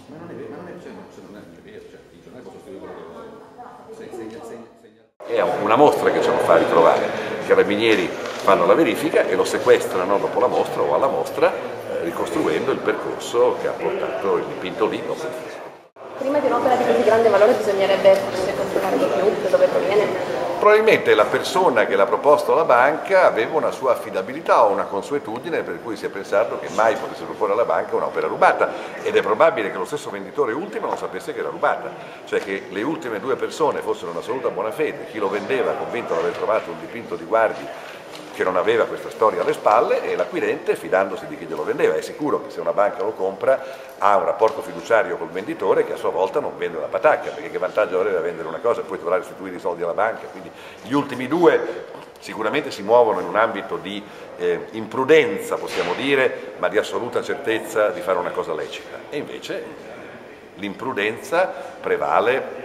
Ma non è vero, non è vero, cioè, il giornale può sostituire quello che segna. È una mostra che ce lo fa ritrovare. I carabinieri fanno la verifica e lo sequestrano dopo la mostra o alla mostra, ricostruendo il percorso che ha portato il dipinto lì dopo il fresco. Prima di un'opera di così grande valore bisognerebbe forse controllare di più da dove proviene. Probabilmente la persona che l'ha proposto alla banca aveva una sua affidabilità o una consuetudine per cui si è pensato che mai potesse proporre alla banca un'opera rubata, ed è probabile che lo stesso venditore ultimo non sapesse che era rubata, cioè che le ultime due persone fossero in assoluta buona fede, chi lo vendeva convinto di aver trovato un dipinto di Guardi che non aveva questa storia alle spalle, e l'acquirente fidandosi di chi glielo vendeva. È sicuro che se una banca lo compra ha un rapporto fiduciario col venditore che a sua volta non vende una patacca, perché che vantaggio avrebbe a vendere una cosa e poi dovrà restituire i soldi alla banca. Quindi gli ultimi due sicuramente si muovono in un ambito di imprudenza, possiamo dire, ma di assoluta certezza di fare una cosa lecita, e invece l'imprudenza prevale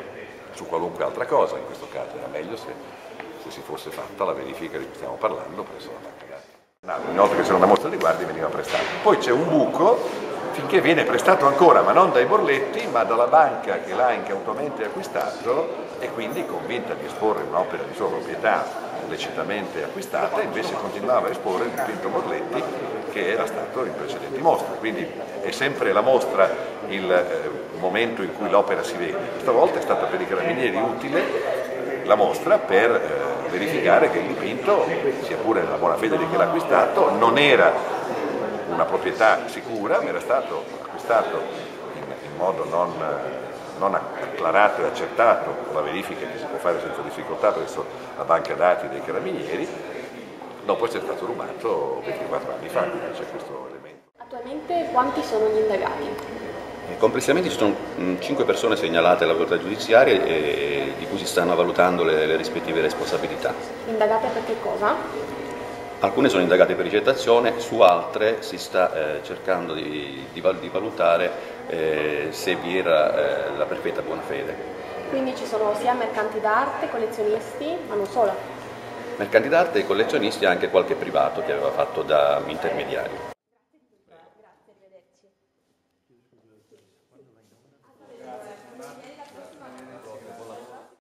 su qualunque altra cosa. In questo caso era meglio se si fosse fatta la verifica di cui stiamo parlando presso la banca dati. Una volta che c'era una mostra di Guardi veniva prestato. Poi c'è un buco finché viene prestato ancora, ma non dai Borletti, ma dalla banca che l'ha incautamente acquistato e quindi convinta di esporre un'opera di sua proprietà lecitamente acquistata, invece continuava a esporre il dipinto Borletti che era stato in precedenti mostre. Quindi è sempre la mostra il momento in cui l'opera si vede. Questa volta è stata per i carabinieri utile la mostra per verificare che il dipinto, sia pure nella buona fede di chi l'ha acquistato, non era una proprietà sicura, ma era stato acquistato in modo non acclarato e accertato, con la verifica che si può fare senza difficoltà presso la banca dati dei carabinieri, dopo essere stato rubato 24 anni fa, quindi c'è questo elemento. Attualmente quanti sono gli indagati? Complessivamente ci sono 5 persone segnalate all'autorità giudiziaria e di cui si stanno valutando le rispettive responsabilità. Indagate per che cosa? Alcune sono indagate per ricettazione, su altre si sta cercando di valutare se vi era la perfetta buona fede. Quindi ci sono sia mercanti d'arte, collezionisti, ma non solo? Mercanti d'arte e collezionisti e anche qualche privato che aveva fatto da intermediario.